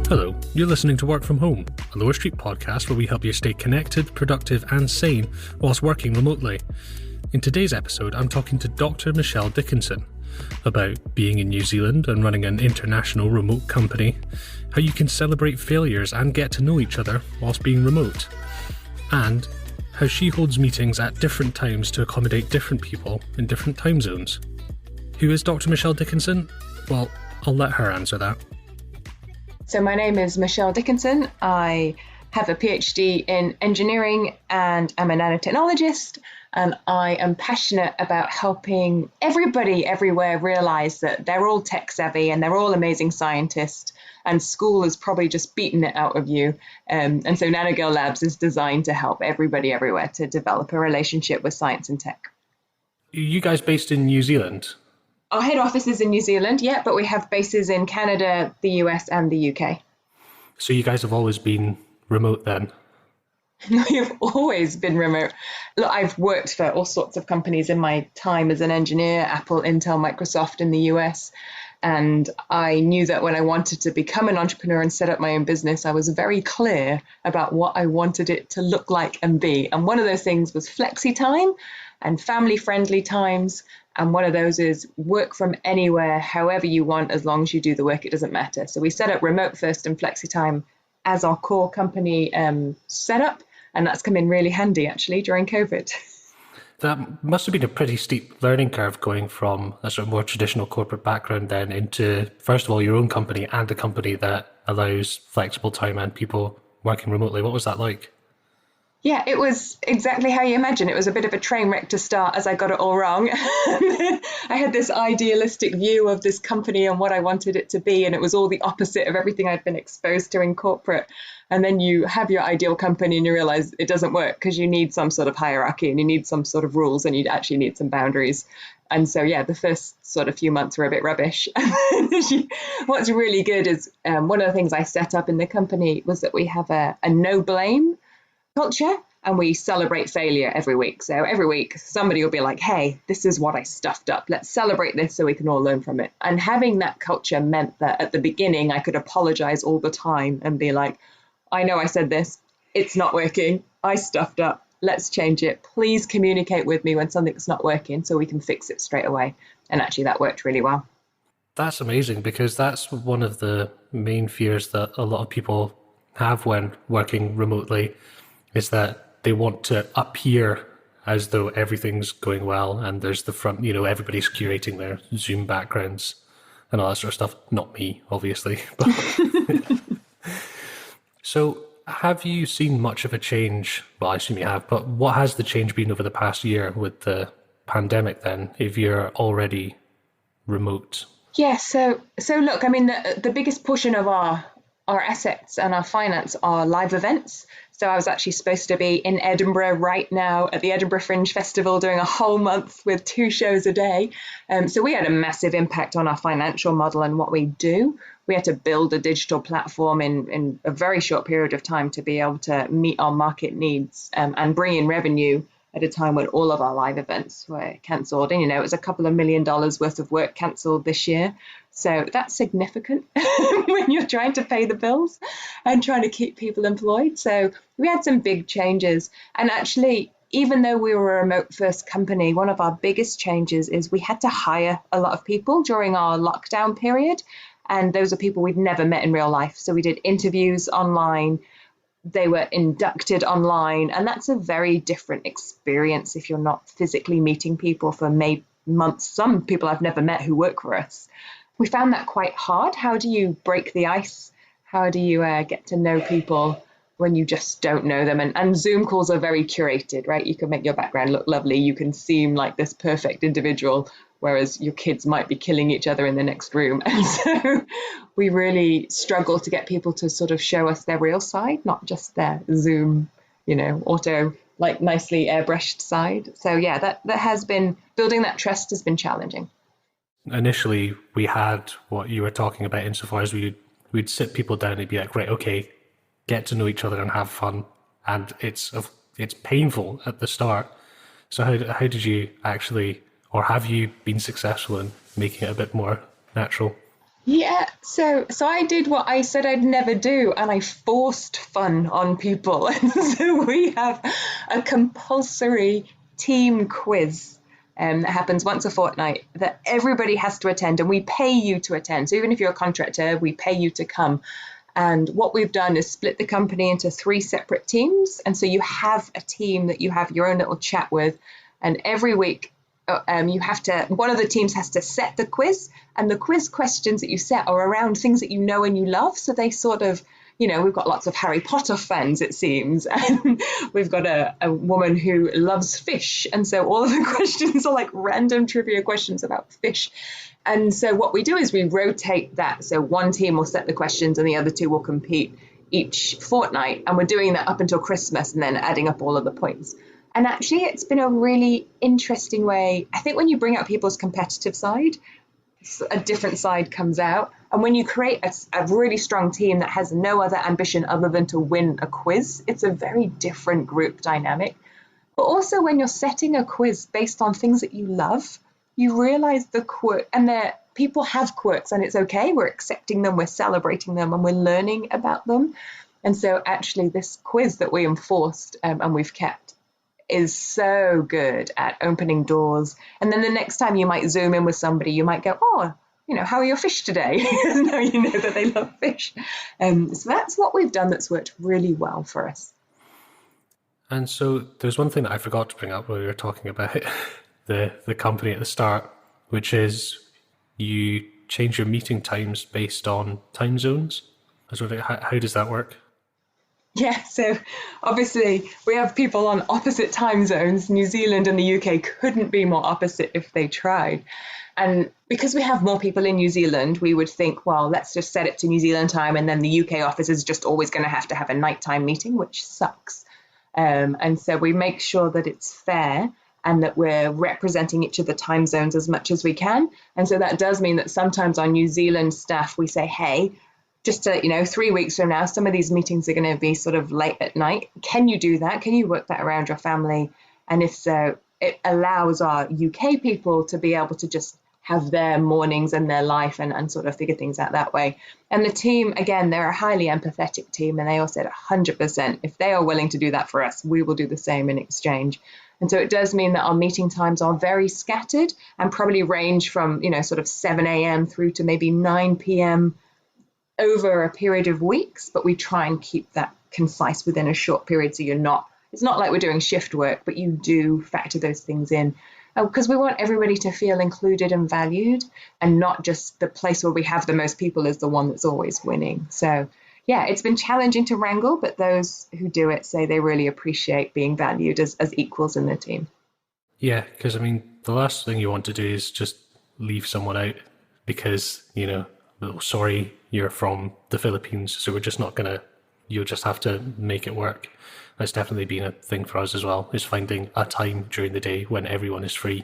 Hello, you're listening to Work From Home, a Lower Street podcast where we help you stay connected, productive and sane whilst working remotely. In today's episode, I'm talking to Dr. Michelle Dickinson about being in New Zealand and running an international remote company, how you can celebrate failures and get to know each other whilst being remote, and how she holds meetings at different times to accommodate different people in different time zones. Who is Dr. Michelle Dickinson? Well, I'll let her answer that. So my name is Michelle Dickinson. I have a PhD in engineering and I'm a nanotechnologist, and I am passionate about helping everybody everywhere realize that they're all tech savvy and they're all amazing scientists, and school has probably just beaten it out of you. And so Nanogirl Labs is designed to help everybody everywhere to develop a relationship with science and tech. Are you guys based in New Zealand? Our head office is in New Zealand, yeah, but we have bases in Canada, the US and the UK. So you guys have always been remote then? We've always been remote. Look, I've worked for all sorts of companies in my time as an engineer, Apple, Intel, Microsoft in the US. And I knew that when I wanted to become an entrepreneur and set up my own business, I was very clear about what I wanted it to look like and be. And one of those things was flexi time and family-friendly times. And one of those is work from anywhere, however you want, as long as you do the work, it doesn't matter. So we set up remote first and flexi time as our core company setup. And that's come in really handy, actually, during COVID. That must have been a pretty steep learning curve going from a sort of more traditional corporate background then into, first of all, your own company and a company that allows flexible time and people working remotely. What was that like? Yeah, it was exactly how you imagine. It was a bit of a train wreck to start, as I got it all wrong. I had this idealistic view of this company and what I wanted it to be, and it was all the opposite of everything I'd been exposed to in corporate. And then you have your ideal company and you realize it doesn't work because you need some sort of hierarchy and you need some sort of rules and you actually need some boundaries. And so, yeah, the first sort of few months were a bit rubbish. What's really good is one of the things I set up in the company was that we have a no blame culture, and we celebrate failure every week. So every week somebody will be like, hey, this is what I stuffed up. Let's celebrate this so we can all learn from it. And having that culture meant that at the beginning I could apologize all the time and be like, I know I said this, it's not working, I stuffed up, let's change it. Please communicate with me when something's not working so we can fix it straight away. And actually that worked really well. That's amazing, because that's one of the main fears that a lot of people have when working remotely, is that they want to appear as though everything's going well and there's the front, everybody's curating their Zoom backgrounds and all that sort of stuff. Not me, obviously. But so have you seen much of a change? Well, I assume you have, but what has the change been over the past year with the pandemic then, if you're already remote? Yeah, so look, I mean, the biggest portion of our assets and our finance are live events. So I was actually supposed to be in Edinburgh right now at the Edinburgh Fringe Festival doing a whole month with 2 shows a day. So we had a massive impact on our financial model and what we do. We had to build a digital platform in a very short period of time to be able to meet our market needs and bring in revenue at a time when all of our live events were cancelled. And, it was a couple of $1 million worth of work cancelled this year. So that's significant when you're trying to pay the bills and trying to keep people employed. So we had some big changes. And actually, even though we were a remote first company, one of our biggest changes is we had to hire a lot of people during our lockdown period. And those are people we'd never met in real life. So we did interviews online. They were inducted online. And that's a very different experience if you're not physically meeting people for months. Some people I've never met who work for us. We found that quite hard. How do you break the ice? How do you get to know people when you just don't know them? And Zoom calls are very curated, right? You can make your background look lovely. You can seem like this perfect individual, whereas your kids might be killing each other in the next room. And so we really struggle to get people to sort of show us their real side, not just their Zoom, auto, like nicely airbrushed side. So yeah, that has been, building that trust has been challenging. Initially, we had what you were talking about insofar as we'd sit people down and be like, right, okay, get to know each other and have fun. And it's painful at the start. So how did you actually, or have you been successful in making it a bit more natural? Yeah, so I did what I said I'd never do, and I forced fun on people. And so we have a compulsory team quiz that happens once a fortnight that everybody has to attend, and we pay you to attend. So even if you're a contractor, we pay you to come. And what we've done is split the company into 3 separate teams. And so you have a team that you have your own little chat with. And every week, you have to, one of the teams has to set the quiz. And the quiz questions that you set are around things that you know and you love. So they sort of, we've got lots of Harry Potter fans, it seems. And we've got a woman who loves fish. And so all of the questions are like random trivia questions about fish. And so what we do is we rotate that. So one team will set the questions and the other 2 will compete each fortnight. And we're doing that up until Christmas and then adding up all of the points. And actually, it's been a really interesting way. I think when you bring out people's competitive side, a different side comes out. And when you create a really strong team that has no other ambition other than to win a quiz, it's a very different group dynamic. But also when you're setting a quiz based on things that you love, you realize the quirk, and that people have quirks and it's okay. We're accepting them, we're celebrating them, and we're learning about them. And so actually this quiz that we enforced and we've kept is so good at opening doors. And then the next time you might zoom in with somebody, you might go, oh, how are your fish today? Now you know that they love fish. So that's what we've done that's worked really well for us. And so there's one thing that I forgot to bring up when we were talking about the company at the start, which is you change your meeting times based on time zones. How does that work? Yeah, so obviously we have people on opposite time zones. New Zealand and the UK couldn't be more opposite if they tried. And because we have more people in New Zealand, we would think, well, let's just set it to New Zealand time, and then the UK office is just always going to have a nighttime meeting, which sucks. And so we make sure that it's fair and that we're representing each of the time zones as much as we can. And so that does mean that sometimes our New Zealand staff, we say, hey, just to, 3 weeks from now, some of these meetings are going to be sort of late at night. Can you do that? Can you work that around your family? And if so, it allows our UK people to be able to just have their mornings and their life and sort of figure things out that way. And the team, again, they're a highly empathetic team, and they all said 100%, if they are willing to do that for us, we will do the same in exchange. And so it does mean that our meeting times are very scattered and probably range from, sort of 7 a.m. through to maybe 9 p.m. over a period of weeks, but we try and keep that concise within a short period. So it's not like we're doing shift work, but you do factor those things in. Because we want everybody to feel included and valued, and not just the place where we have the most people is the one that's always winning. So yeah, it's been challenging to wrangle, but those who do it say they really appreciate being valued as equals in the team. Yeah, because the last thing you want to do is just leave someone out because, oh, sorry, you're from the Philippines, so we're just not going to, you'll just have to make it work. That's definitely been a thing for us as well, is finding a time during the day when everyone is free,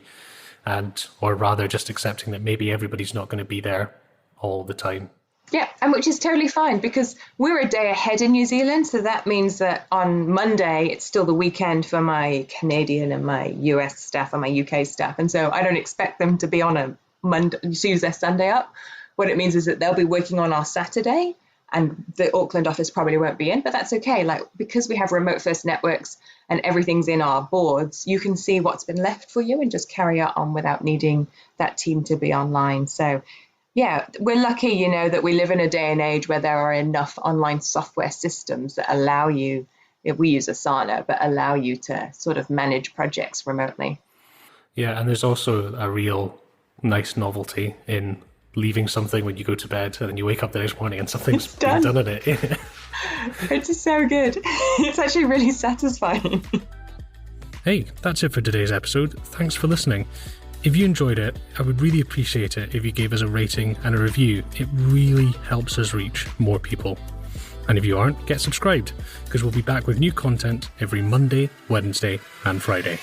or rather just accepting that maybe everybody's not going to be there all the time. Yeah, and which is totally fine because we're a day ahead in New Zealand. So that means that on Monday, it's still the weekend for my Canadian and my US staff and my UK staff. And so I don't expect them to be on a Monday, use their Sunday up. What it means is that they'll be working on our Saturday, and the Auckland office probably won't be in, but that's okay. Like, because we have remote first networks and everything's in our boards, you can see what's been left for you and just carry it on without needing that team to be online. So yeah, we're lucky, that we live in a day and age where there are enough online software systems that allow you, we use Asana, but allow you to sort of manage projects remotely. Yeah, and there's also a real nice novelty in leaving something when you go to bed and then you wake up the next morning and something's been done in it. It's just so good. It's actually really satisfying. Hey, that's it for today's episode. Thanks for listening. If you enjoyed it, I would really appreciate it if you gave us a rating and a review. It really helps us reach more people. And if you aren't, get subscribed, because we'll be back with new content every Monday, Wednesday, and Friday.